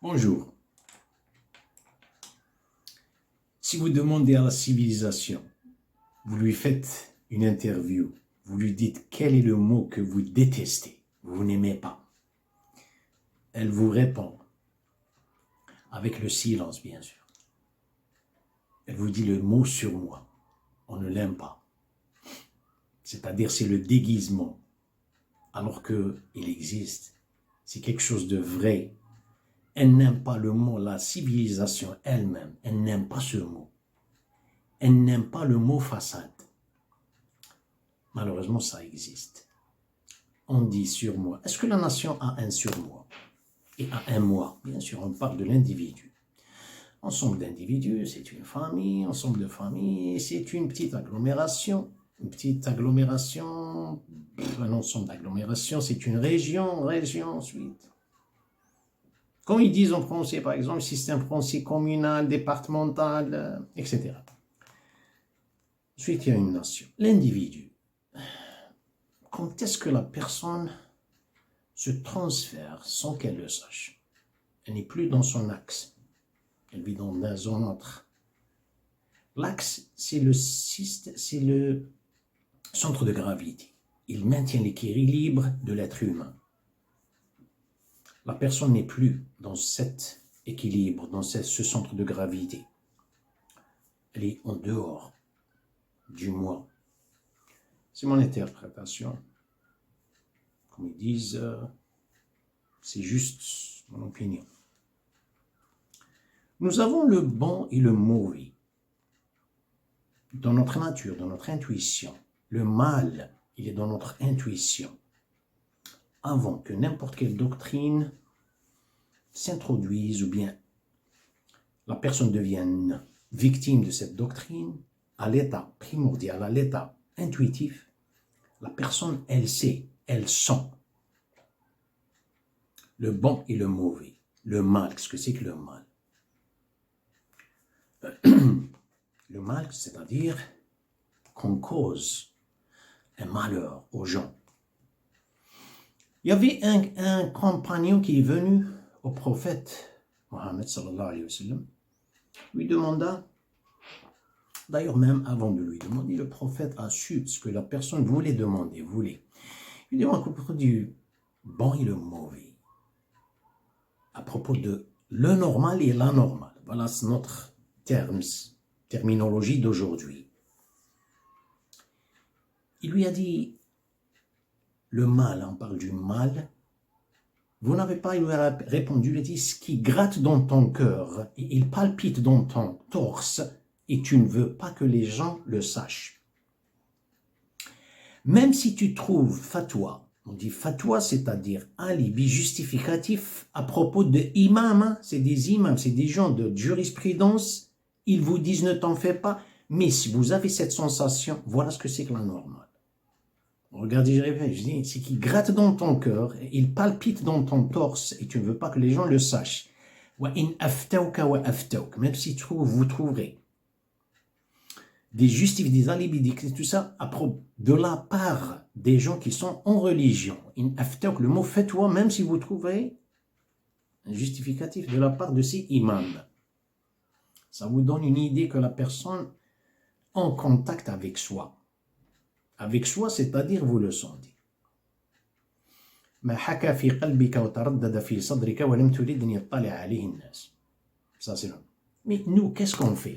Bonjour. Si vous demandez à la civilisation, vous lui faites une interview, vous lui dites quel est le mot que vous détestez, vous n'aimez pas, elle vous répond, avec le silence bien sûr. Elle vous dit le mot sur moi, on ne l'aime pas. C'est-à-dire c'est le déguisement, alors qu'il existe, c'est quelque chose de vrai. Elle n'aime pas le mot, la civilisation elle-même, elle n'aime pas ce mot. Elle n'aime pas le mot façade. Malheureusement, ça existe. On dit surmoi. Est-ce que la nation a un surmoi et a un moi? Bien sûr, on parle de l'individu. Ensemble d'individus, c'est une famille. Ensemble de familles, c'est une petite agglomération. Une petite agglomération, un ensemble d'agglomérations, c'est une région ensuite. Comme ils disent en français, par exemple, système français communal, départemental, etc. Ensuite, il y a une nation. L'individu. Quand est-ce que la personne se transfère sans qu'elle le sache? Elle n'est plus dans son axe. Elle vit dans un autre. L'axe, c'est le centre de gravité. Il maintient l'équilibre de l'être humain. La personne n'est plus dans cet équilibre, dans ce centre de gravité. Elle est en dehors du moi. C'est mon interprétation. Comme ils disent, c'est juste mon opinion. Nous avons le bon et le mauvais dans notre nature, dans notre intuition. Le mal, il est dans notre intuition. Avant que n'importe quelle doctrine s'introduise ou bien la personne devienne victime de cette doctrine, à l'état primordial, à l'état intuitif, la personne, elle sait, elle sent le bon et le mauvais, le mal. Qu'est-ce que c'est que le mal? Le mal, c'est-à-dire qu'on cause un malheur aux gens. Il y avait un compagnon qui est venu au prophète Mohammed sallallahu alayhi wa sallam, lui demanda, d'ailleurs même avant de lui demander, le prophète a su ce que la personne voulait demander, Il demande à propos du bon et le mauvais, à propos de le normal et l'anormal. Voilà, c'est notre terminologie d'aujourd'hui. Il lui a dit, le mal, on parle du mal. Vous n'avez pas, il lui a répondu, il a dit, ce qui gratte dans ton cœur et il palpite dans ton torse et tu ne veux pas que les gens le sachent. Même si tu trouves fatwa, on dit fatwa, c'est-à-dire alibi justificatif à propos de imams, c'est des imams, c'est des gens de jurisprudence, ils vous disent ne t'en fais pas, mais si vous avez cette sensation, voilà ce que c'est que la normale. Regardez, je répète, je dis, c'est qu'il gratte dans ton cœur, il palpite dans ton torse et tu ne veux pas que les gens le sachent. Même si vous trouverez des justifiés, des alibis, tout ça, à propos de la part des gens qui sont en religion. Le mot fatwa, même si vous trouverez un justificatif de la part de ces imams. Ça vous donne une idée que la personne en contact avec soi. Avec soi, c'est-à-dire vous le sentez. Ça, c'est là. Mais nous, qu'est-ce qu'on fait?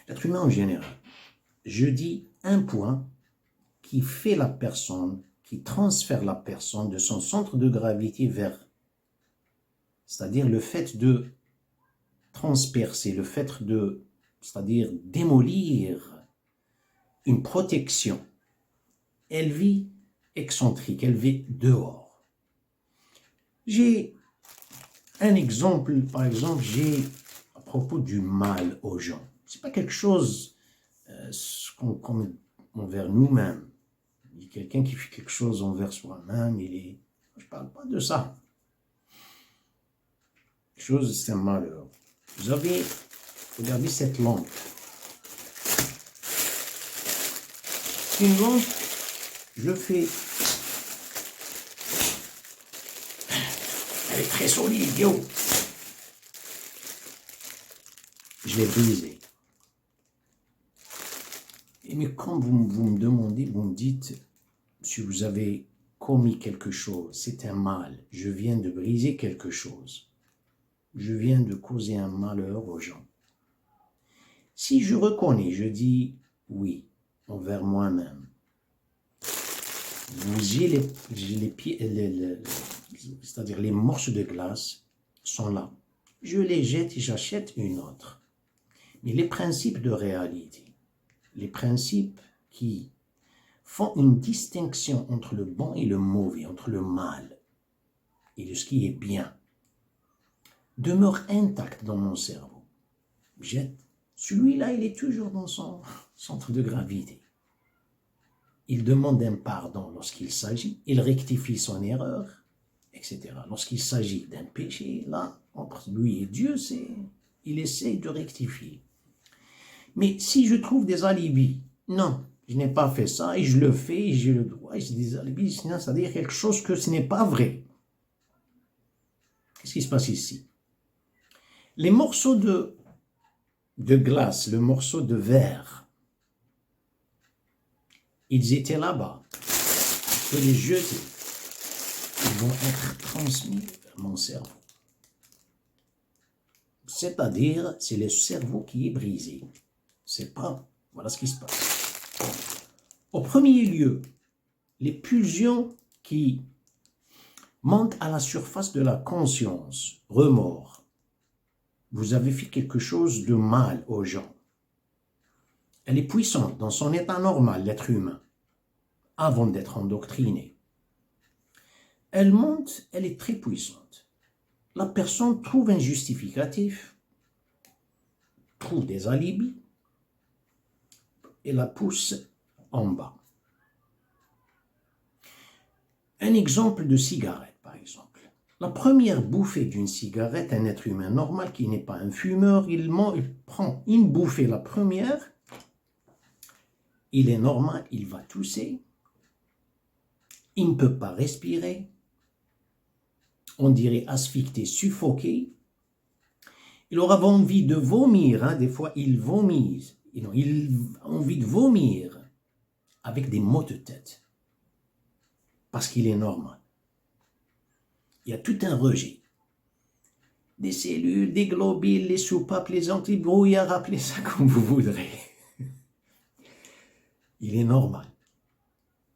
L'être humain en général, je dis un point qui fait la personne, qui transfère la personne de son centre de gravité vers, c'est-à-dire le fait de transpercer, le fait de, c'est-à-dire démolir une protection. Elle vit excentrique, elle vit dehors. J'ai un exemple, par exemple, j'ai à propos du mal aux gens. C'est pas quelque chose comme envers nous-mêmes. Il y a quelqu'un qui fait quelque chose envers soi-même, je parle pas de ça. Quelque chose, c'est un malheur. Vous avez, regardez cette lampe. Une lampe, je fais, Elle est très solide, yo. Je l'ai brisée. Mais quand vous me demandez, vous me dites, si vous avez commis quelque chose, c'est un mal. Je viens de briser quelque chose. Je viens de causer un malheur aux gens. Si je reconnais, je dis oui, envers moi-même. J'ai les pieds, c'est-à-dire les morceaux de glace sont là. Je les jette et j'achète une autre. Mais les principes de réalité, les principes qui font une distinction entre le bon et le mauvais, entre le mal et de ce qui est bien, demeurent intacts dans mon cerveau. Jette. Celui-là, il est toujours dans son centre de gravité. Il demande un pardon lorsqu'il s'agit, il rectifie son erreur, etc. Lorsqu'il s'agit d'un péché, là, entre lui et Dieu, il essaie de rectifier. Mais si je trouve des alibis, non, je n'ai pas fait ça, et je le fais, et j'ai le droit, et j'ai des alibis, c'est-à-dire quelque chose que ce n'est pas vrai. Qu'est-ce qui se passe ici? Les morceaux de glace, le morceau de verre, ils étaient là-bas. Je peux les jeter. Ils vont être transmis vers mon cerveau. C'est-à-dire, c'est le cerveau qui est brisé. C'est pas... Voilà ce qui se passe. Au premier lieu, les pulsions qui montent à la surface de la conscience, remords. Vous avez fait quelque chose de mal aux gens. Elle est puissante dans son état normal, l'être humain, avant d'être endoctriné. Elle monte, elle est très puissante. La personne trouve un justificatif, trouve des alibis, et la pousse en bas. Un exemple de cigarette, par exemple. La première bouffée d'une cigarette, un être humain normal qui n'est pas un fumeur, il prend une bouffée, la première, il est normal, il va tousser, il ne peut pas respirer, on dirait asphyxié, suffoqué, il aura envie de vomir, des fois il vomit, il a envie de vomir avec des maux de tête, parce qu'il est normal. Il y a tout un rejet. Des cellules, des globules, les soupapes, les antibrouillards, appelez ça comme vous voudrez. Il est normal.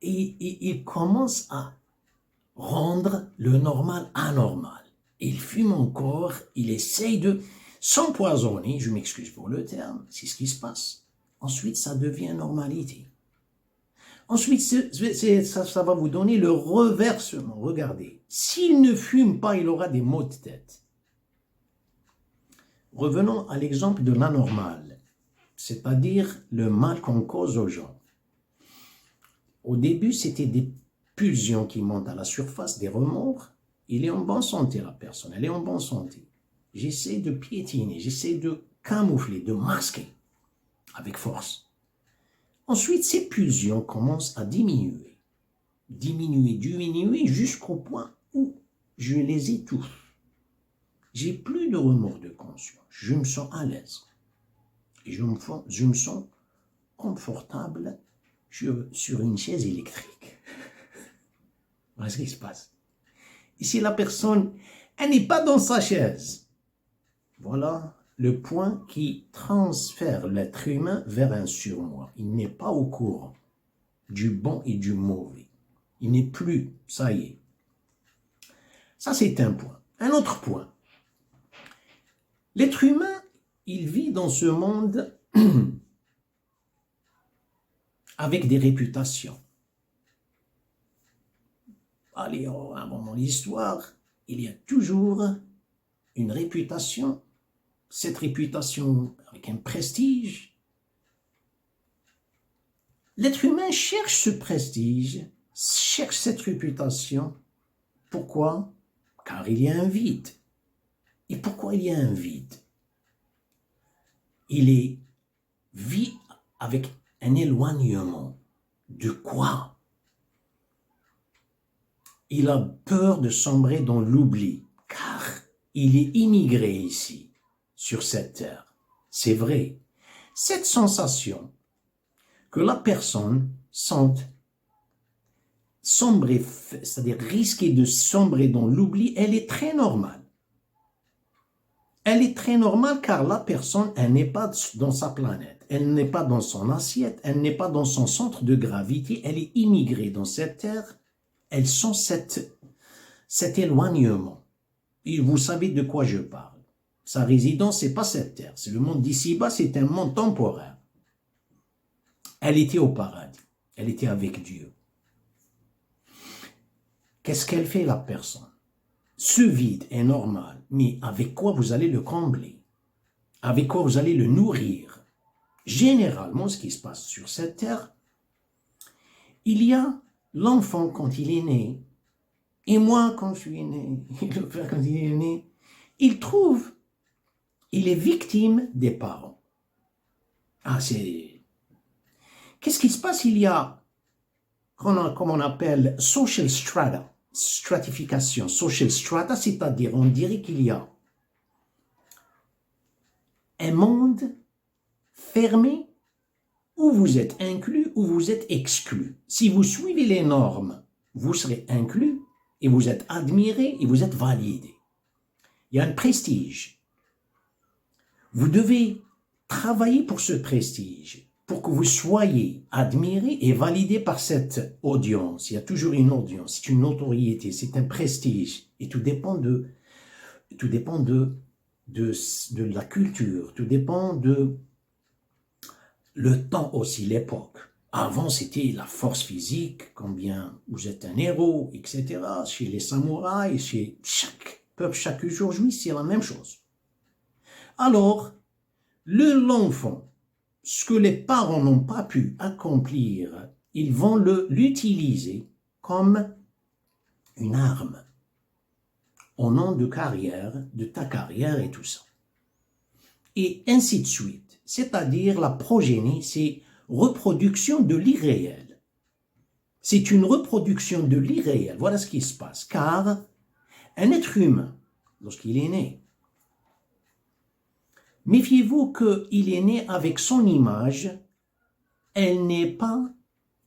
Et il commence à rendre le normal anormal. Il fume encore, il essaye de s'empoisonner, je m'excuse pour le terme, c'est ce qui se passe. Ensuite, ça devient normalité. Ensuite, ça va vous donner le reversement. Regardez, s'il ne fume pas, il aura des maux de tête. Revenons à l'exemple de l'anormal, c'est-à-dire le mal qu'on cause aux gens. Au début, c'était des pulsions qui montent à la surface, des remords. Il est en bonne santé, la personne, elle est en bonne santé. J'essaie de piétiner, j'essaie de camoufler, de masquer avec force. Ensuite, ces pulsions commencent à diminuer, diminuer jusqu'au point où je les étouffe. J'ai plus de remords de conscience, je me sens à l'aise. Et je me sens confortable sur une chaise électrique. Voilà ce qui se passe. Ici, la personne, elle n'est pas dans sa chaise. Voilà le point qui transfère l'être humain vers un surmoi. Il n'est pas au courant du bon et du mauvais. Il n'est plus, ça y est. Ça, c'est un point. Un autre point. L'être humain, il vit dans ce monde avec des réputations. Allez, à un moment de l'histoire, il y a toujours une réputation, cette réputation avec un prestige. L'être humain cherche ce prestige, cherche cette réputation. Pourquoi? Car il y a un vide. Et pourquoi il y a un vide? Il vit avec un éloignement. De quoi? Il a peur de sombrer dans l'oubli, il est immigré ici, sur cette terre. C'est vrai. Cette sensation que la personne sente sombrer, c'est-à-dire risquer de sombrer dans l'oubli, elle est très normale. Elle est très normale car la personne, elle n'est pas dans sa planète, elle n'est pas dans son assiette, elle n'est pas dans son centre de gravité, elle est immigrée dans cette terre, elle sent cet éloignement. Et vous savez de quoi je parle. Sa résidence, c'est pas cette terre, c'est le monde d'ici-bas, c'est un monde temporaire. Elle était au paradis, elle était avec Dieu. Qu'est-ce qu'elle fait, la personne? Ce vide est normal, mais avec quoi vous allez le combler? Avec quoi vous allez le nourrir? Généralement, ce qui se passe sur cette terre, il y a l'enfant quand il est né, et moi quand je suis né, le père quand il est né, il est victime des parents. Qu'est-ce qui se passe? Il y a, comme on appelle, social strata. Stratification, social strata, c'est-à-dire on dirait qu'il y a un monde fermé où vous êtes inclus ou vous êtes exclu. Si vous suivez les normes, vous serez inclus et vous êtes admiré et vous êtes validé. Il y a un prestige. Vous devez travailler pour ce prestige, pour que vous soyez admiré et validé par cette audience. Il y a toujours une audience, c'est une notoriété, c'est un prestige. Et tout dépend de la culture, tout dépend de le temps aussi, l'époque. Avant, c'était la force physique, combien vous êtes un héros, etc. Chez les samouraïs, chez chaque peuple, chaque jour jouit, c'est la même chose. Alors, l'enfant, ce que les parents n'ont pas pu accomplir, ils vont l'utiliser comme une arme au nom de carrière, de ta carrière et tout ça. Et ainsi de suite. C'est-à-dire la progénie, c'est reproduction de l'irréel. C'est une reproduction de l'irréel. Voilà ce qui se passe. Car un être humain, lorsqu'il est né, méfiez-vous qu'il est né avec son image, elle n'est pas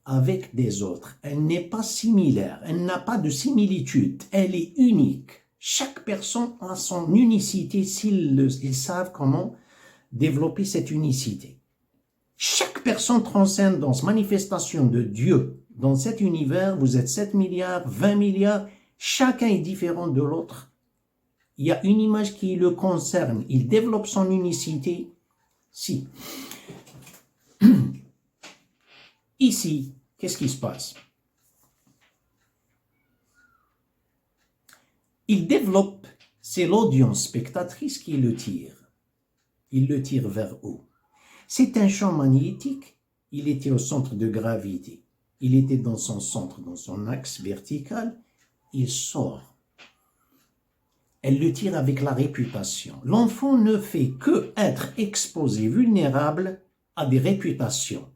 avec des autres, elle n'est pas similaire, elle n'a pas de similitude, elle est unique. Chaque personne a son unicité s'ils savent comment développer cette unicité. Chaque personne transcende dans cette manifestation de Dieu. Dans cet univers, vous êtes 7 milliards, 20 milliards, chacun est différent de l'autre. Il y a une image qui le concerne, il développe son unicité. Si. Ici, qu'est-ce qui se passe? Il développe, c'est l'audience spectatrice qui le tire. Il le tire vers où? C'est un champ magnétique, il était au centre de gravité. Il était dans son centre, dans son axe vertical, il sort. Elle le tire avec la réputation. L'enfant ne fait que être exposé, vulnérable à des réputations.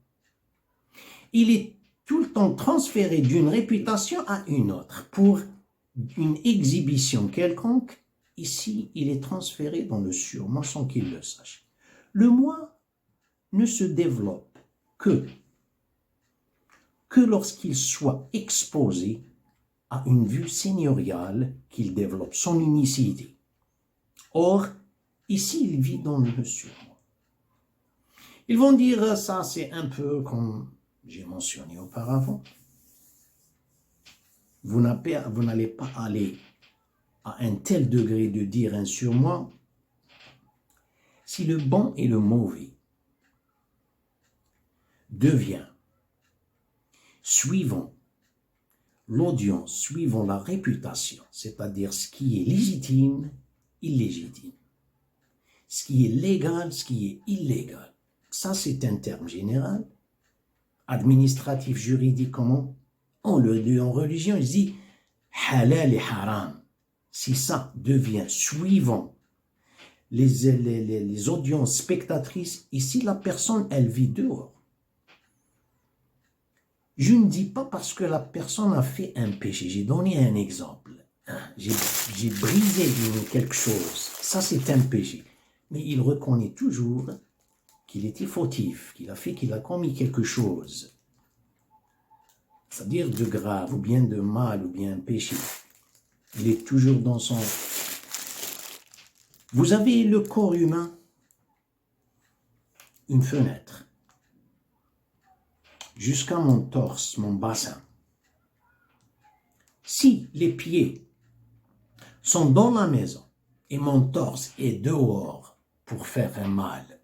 Il est tout le temps transféré d'une réputation à une autre pour une exhibition quelconque. Ici, il est transféré dans le surmoi sans qu'il le sache. Le moi ne se développe que lorsqu'il soit exposé à une vue seigneuriale, qu'il développe son unicité. Or, ici, il vit dans le surmoi. Ils vont dire, ça c'est un peu comme j'ai mentionné auparavant. Vous n'allez pas aller à un tel degré de dire un surmoi si le bon et le mauvais devient, suivant l'audience, suivant la réputation, c'est-à-dire ce qui est légitime, illégitime, ce qui est légal, ce qui est illégal. Ça, c'est un terme général, administratif, juridique, comment on le dit en religion, il dit halal et haram. Si ça devient suivant les audiences spectatrices, ici la personne, elle vit dehors. Je ne dis pas parce que la personne a fait un péché. J'ai donné un exemple. j'ai brisé quelque chose. Ça, c'est un péché. Mais il reconnaît toujours qu'il était fautif, qu'il a commis quelque chose. C'est-à-dire de grave, ou bien de mal, ou bien un péché. Il est toujours dans son... Vous avez le corps humain, une fenêtre, jusqu'à mon torse, mon bassin. Si les pieds sont dans la maison et mon torse est dehors pour faire un mal,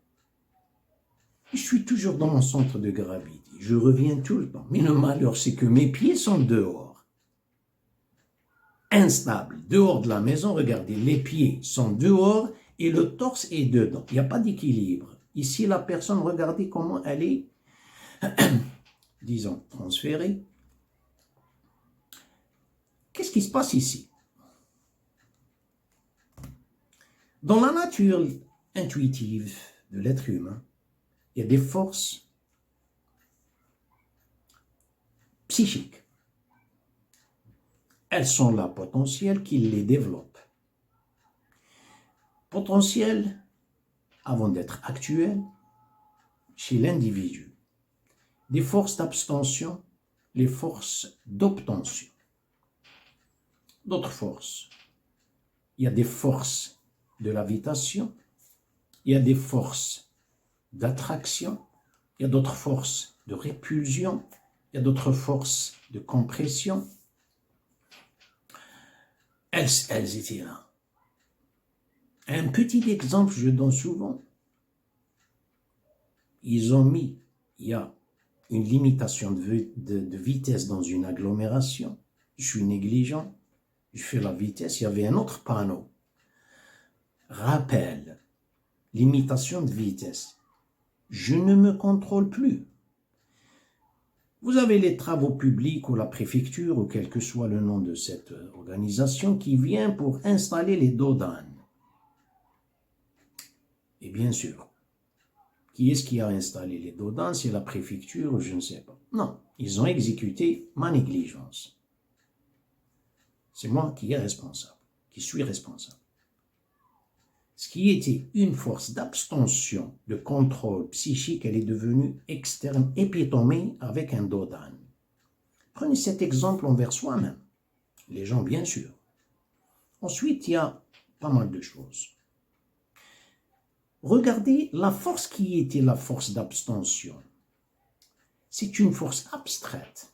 je suis toujours dans mon centre de gravité. Je reviens tout le temps. Mais le malheur, c'est que mes pieds sont dehors. Instables. Dehors de la maison, regardez, les pieds sont dehors et le torse est dedans. Il n'y a pas d'équilibre. Ici, la personne, regardez comment elle est, disons, transférée. Qu'est-ce qui se passe ici? Dans la nature intuitive de l'être humain, il y a des forces psychiques. Elles sont là, potentielles, qui les développent. Potentielles, avant d'être actuelles, chez l'individu. Des forces d'abstention, les forces d'obtention. D'autres forces. Il y a des forces de l'avitation, il y a des forces d'attraction, il y a d'autres forces de répulsion, il y a d'autres forces de compression. Elles étaient là. Un petit exemple, je donne souvent. Ils ont mis, il y a une limitation de vitesse dans une agglomération. Je suis négligent, je fais la vitesse. Il y avait un autre panneau. Rappel, limitation de vitesse. Je ne me contrôle plus. Vous avez les travaux publics ou la préfecture, ou quel que soit le nom de cette organisation, qui vient pour installer les dodanes. Et bien sûr, qui est-ce qui a installé les dodanes? C'est la préfecture, je ne sais pas. Non, ils ont exécuté ma négligence. C'est moi qui est responsable, qui suis responsable. Ce qui était une force d'abstention, de contrôle psychique, elle est devenue externe, épitomée avec un dodane. Prenez cet exemple envers soi-même. Les gens, bien sûr. Ensuite, il y a pas mal de choses. Regardez la force qui était la force d'abstention. C'est une force abstraite.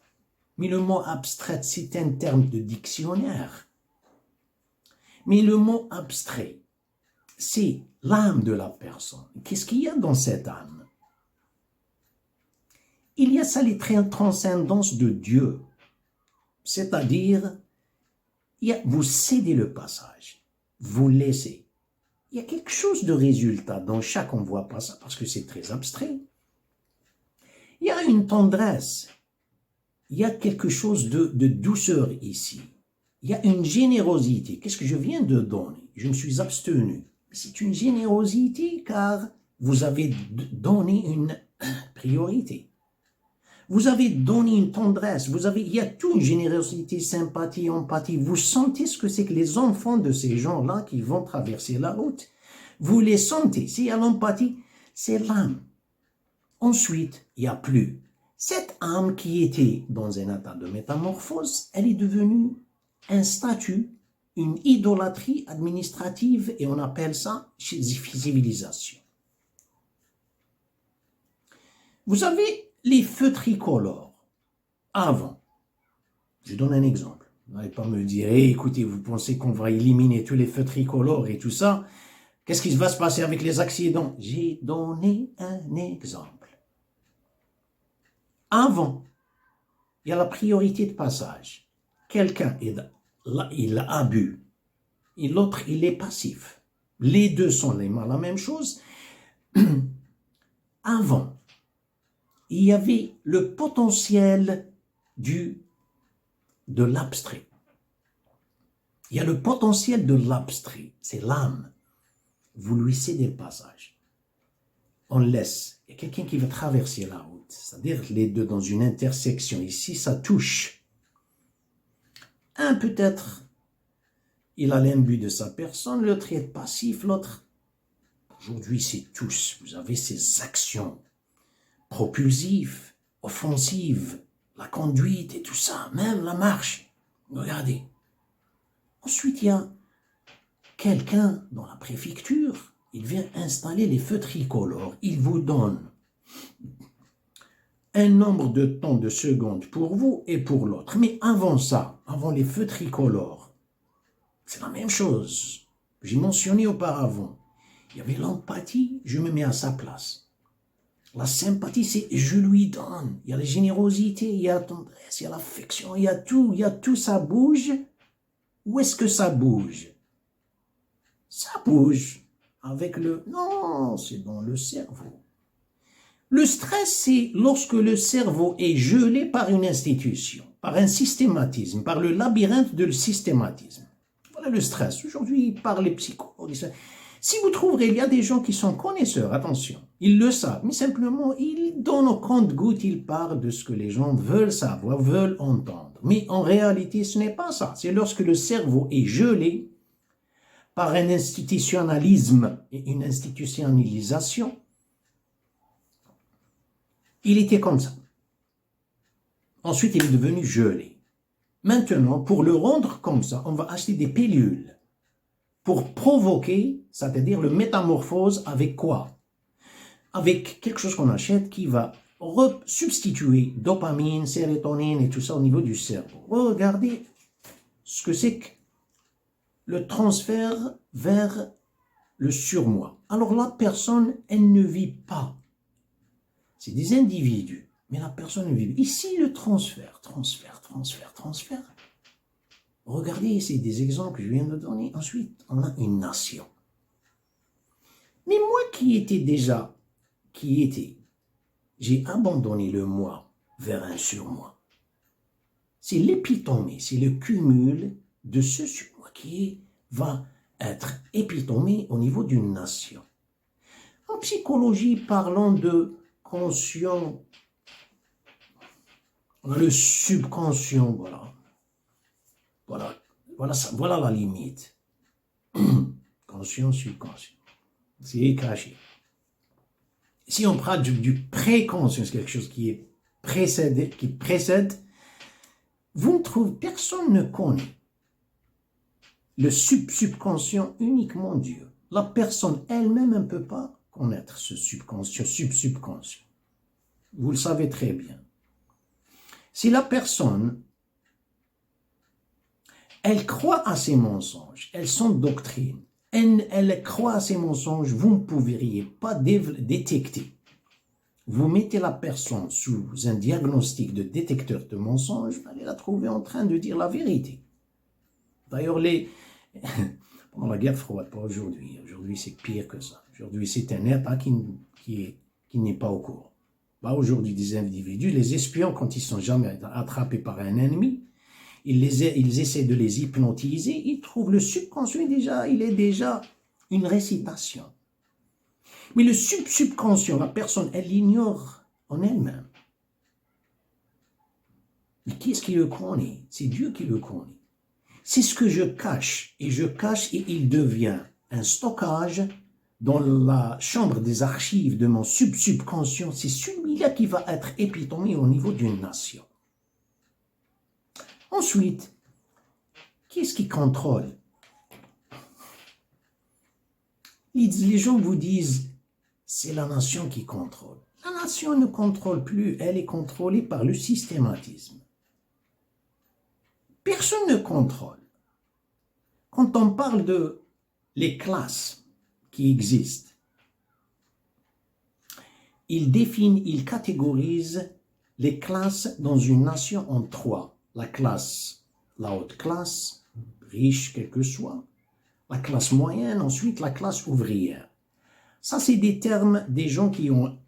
Mais le mot abstraite, c'est un terme de dictionnaire. Mais le mot abstrait, c'est l'âme de la personne. Qu'est-ce qu'il y a dans cette âme? Il y a ça, les transcendances de Dieu. C'est-à-dire, vous cédez le passage, vous laissez. Il y a quelque chose de résultat dans chaque, on ne voit pas ça parce que c'est très abstrait. Il y a une tendresse, il y a quelque chose de douceur ici. Il y a une générosité. Qu'est-ce que je viens de donner? Je me suis abstenu. C'est une générosité car vous avez donné une priorité. Vous avez donné une tendresse. Il y a toute une générosité, sympathie, empathie. Vous sentez ce que c'est que les enfants de ces gens-là qui vont traverser la route. Vous les sentez. S'il y a l'empathie, c'est l'âme. Ensuite, il n'y a plus. Cette âme qui était dans un état de métamorphose, elle est devenue un statut, une idolâtrie administrative, et on appelle ça civilisation. Vous avez les feux tricolores. Avant, je donne un exemple. Vous n'allez pas me dire, hey, écoutez, vous pensez qu'on va éliminer tous les feux tricolores et tout ça? Qu'est-ce qui va se passer avec les accidents? J'ai donné un exemple. Avant, il y a la priorité de passage. Quelqu'un, il a bu, et l'autre, il est passif. Les deux sont la même chose. Avant, il y avait le potentiel de l'abstrait. Il y a le potentiel de l'abstrait, c'est l'âme. Vous lui cédez le passage. On laisse. Il y a quelqu'un qui va traverser la route, c'est-à-dire les deux dans une intersection. Ici, ça touche. Un peut-être il a l'imbu de sa personne, l'autre est passif, l'autre... Aujourd'hui, c'est tous. Vous avez ces actions propulsives, offensives, la conduite et tout ça, même la marche. Regardez. Ensuite, il y a quelqu'un dans la préfecture, il vient installer les feux tricolores. Il vous donne un nombre de temps de secondes pour vous et pour l'autre. Mais avant ça, avant les feux tricolores, c'est la même chose. J'ai mentionné auparavant. Il y avait l'empathie, je me mets à sa place. La sympathie, c'est je lui donne. Il y a la générosité, il y a la tendresse, il y a l'affection, il y a tout, ça bouge. Où est-ce que ça bouge? Ça bouge avec le... Non, c'est dans le cerveau. Le stress, c'est lorsque le cerveau est gelé par une institution, par un systématisme, par le labyrinthe de le systématisme. Voilà le stress. Aujourd'hui, par les psychologues. Si vous trouverez, il y a des gens qui sont connaisseurs, attention, ils le savent, mais simplement, ils donnent au compte-gouttes, ils parlent de ce que les gens veulent savoir, veulent entendre. Mais en réalité, ce n'est pas ça. C'est lorsque le cerveau est gelé par un institutionnalisme et une institutionnalisation. Il était comme ça. Ensuite, il est devenu gelé. Maintenant, pour le rendre comme ça, on va acheter des pilules pour provoquer, c'est-à-dire le métamorphose avec quoi? Avec quelque chose qu'on achète qui va substituer dopamine, sérotonine et tout ça au niveau du cerveau. Regardez ce que c'est que le transfert vers le surmoi. Alors la personne, elle ne vit pas. C'est des individus, mais la personne ne vit pas. Ici, le transfert. Regardez, c'est des exemples que je viens de donner. Ensuite, on a une nation. Mais moi j'ai abandonné le moi vers un surmoi. C'est l'épitomie, c'est le cumul de ce surmoi qui va être épitomé au niveau d'une nation. En psychologie, parlons de conscient, on a le subconscient, voilà la limite. Conscient, subconscient. C'est caché. Si on parle du préconscient, c'est quelque chose qui précède, vous ne trouvez, personne ne connaît le subconscient, uniquement Dieu. La personne elle-même ne peut pas connaître ce subconscient, subconscient. Vous le savez très bien. Si la personne, elle croit à ses mensonges, elles sont doctrines, elle croit à ses mensonges, vous ne pourriez pas détecter. Vous mettez la personne sous un diagnostic de détecteur de mensonges, vous allez la trouver en train de dire la vérité. D'ailleurs, pendant la guerre froide, pas aujourd'hui. Aujourd'hui, c'est pire que ça. Aujourd'hui, c'est un État qui n'est pas au courant. Aujourd'hui, des individus, les espions, quand ils sont jamais attrapés par un ennemi, ils essaient de les hypnotiser, ils trouvent le subconscient il est déjà une récitation. Mais le subconscient, la personne, elle l'ignore en elle-même. Mais qui est-ce qui le connaît? C'est Dieu qui le connaît. C'est ce que je cache, et il devient un stockage dans la chambre des archives de mon subconscient. C'est celui-là qui va être épitomé au niveau d'une nation. Ensuite, qui est-ce qui contrôle? Les gens vous disent, c'est la nation qui contrôle. La nation ne contrôle plus, elle est contrôlée par le systématisme. Personne ne contrôle. Quand on parle de les classes qui existent, il catégorise les classes dans une nation en trois. La haute classe, riche quel que soit, la classe moyenne, ensuite la classe ouvrière. Ça, c'est des termes des gens qui ont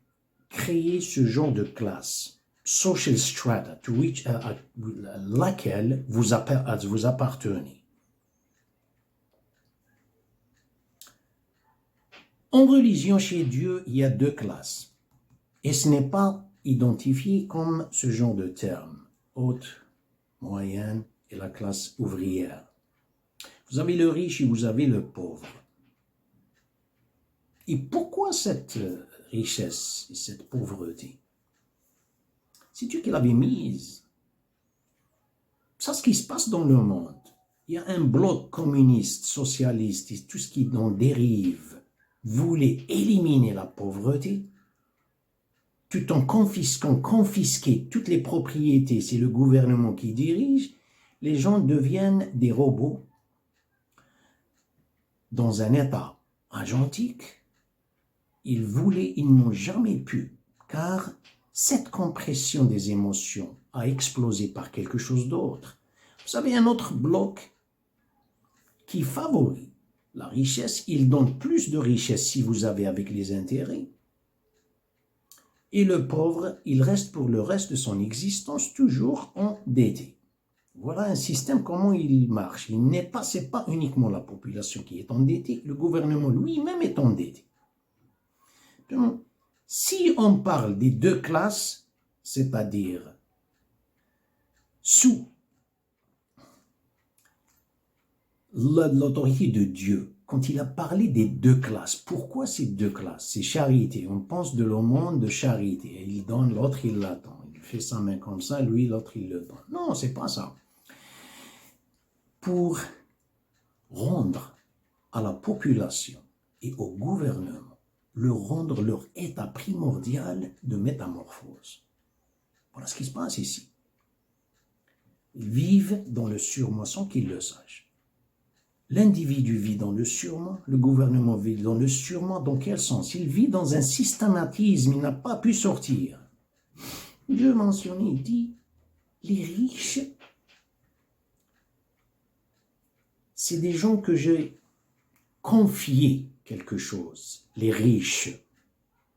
créé ce genre de classe. Social strata, à laquelle vous appartenez. En religion, chez Dieu, il y a deux classes. Et ce n'est pas identifié comme ce genre de terme. Haute, moyenne et la classe ouvrière. Vous avez le riche et vous avez le pauvre. Et pourquoi cette richesse et cette pauvreté? C'est Dieu qui l'avait mise. C'est ce qui se passe dans le monde. Il y a un bloc communiste, socialiste, et tout ce qui en dérive, voulait éliminer la pauvreté, tout en confisquer toutes les propriétés, c'est le gouvernement qui dirige, les gens deviennent des robots dans un état agentique. Ils n'ont jamais pu, car cette compression des émotions a explosé par quelque chose d'autre. Vous avez un autre bloc qui favorise la richesse, il donne plus de richesse si vous avez avec les intérêts. Et le pauvre, il reste pour le reste de son existence toujours endetté. Voilà un système, comment il marche. C'est pas uniquement la population qui est endettée, le gouvernement lui-même est endetté. Donc, si on parle des deux classes, c'est-à-dire sous l'autorité de Dieu, quand il a parlé des deux classes, pourquoi ces deux classes? C'est charité. On pense de l'aumône de charité. Il donne, l'autre il l'attend. Il fait sa main comme ça, lui, l'autre il le donne. Non, c'est pas ça. Pour rendre à la population et au gouvernement, rendre leur état primordial de métamorphose. Voilà ce qui se passe ici. Ils vivent dans le surmoi sans qu'ils le sachent. L'individu vit dans le surmoi, le gouvernement vit dans le surmoi. Dans quel sens? Il vit dans un systématisme, il n'a pas pu sortir. Dieu mentionné, il dit, les riches, c'est des gens que j'ai confié quelque chose. Les riches,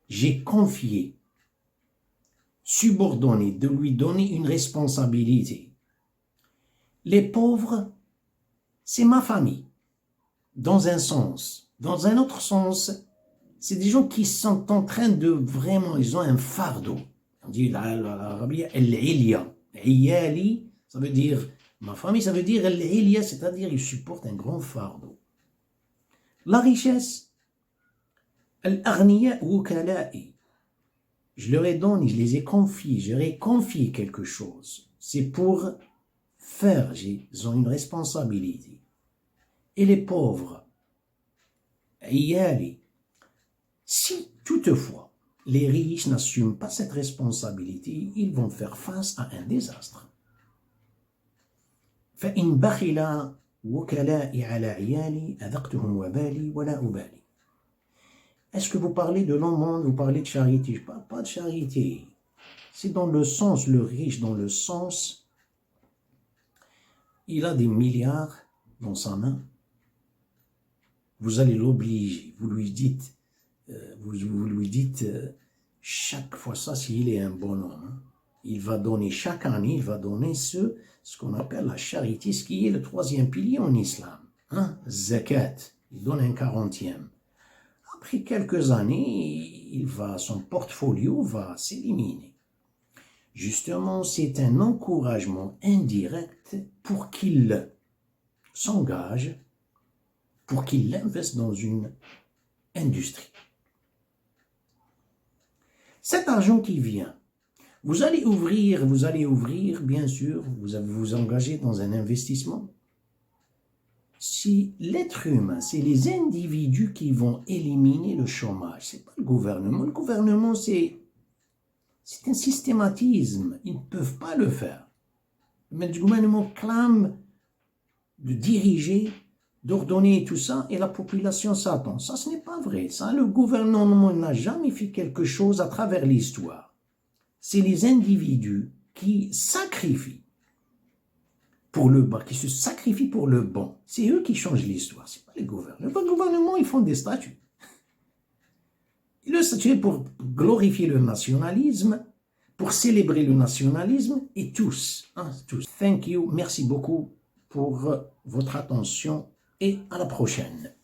j'ai confié, subordonné, de lui donner une responsabilité. Les pauvres, c'est ma famille, dans un sens. Dans un autre sens, c'est des gens qui sont en train de vraiment, ils ont un fardeau. On dit l'Arabie, el-ilya. Iyali, ça veut dire, ma famille, ça veut dire el-ilya, c'est-à-dire ils supportent un grand fardeau. La richesse, al-aghniya wukala'i. Je leur ai donné, je les ai confiés, je leur ai confié quelque chose. C'est pour faire, ils ont une responsabilité. Et les pauvres, si toutefois les riches n'assument pas cette responsabilité, ils vont faire face à un désastre. فإن بخل وكلائي على عيالي أذقتهم وبالي ولا أبالي. Est-ce que vous parlez de l'aumône, vous parlez de charité? Je ne parle pas de charité. C'est dans le sens, le riche, dans le sens, il a des milliards dans sa main. Vous allez l'obliger, vous lui dites, chaque fois ça, s'il est un bonhomme, il va donner chaque année, il va donner ce qu'on appelle la charité, ce qui est le troisième pilier en islam. Zakat, il donne un 40e. Après quelques années, son portfolio va s'éliminer. Justement, c'est un encouragement indirect pour qu'il s'engage, pour qu'il investisse dans une industrie. Cet argent qui vient, vous allez ouvrir, bien sûr, vous vous engagez dans un investissement. Si l'être humain, c'est les individus qui vont éliminer le chômage, c'est pas le gouvernement. Le gouvernement, c'est un systématisme, ils ne peuvent pas le faire. Mais le gouvernement clame de diriger, d'ordonner tout ça, et la population s'attend. Ça, ce n'est pas vrai. Ça, le gouvernement n'a jamais fait quelque chose à travers l'histoire. C'est les individus qui sacrifient pour le bas, qui se sacrifient pour le bon. C'est eux qui changent l'histoire, c'est pas les gouvernements. Le gouvernement, ils font des statuts. Le statut pour glorifier le nationalisme, pour célébrer le nationalisme, et tous. Thank you, merci beaucoup pour votre attention, et à la prochaine.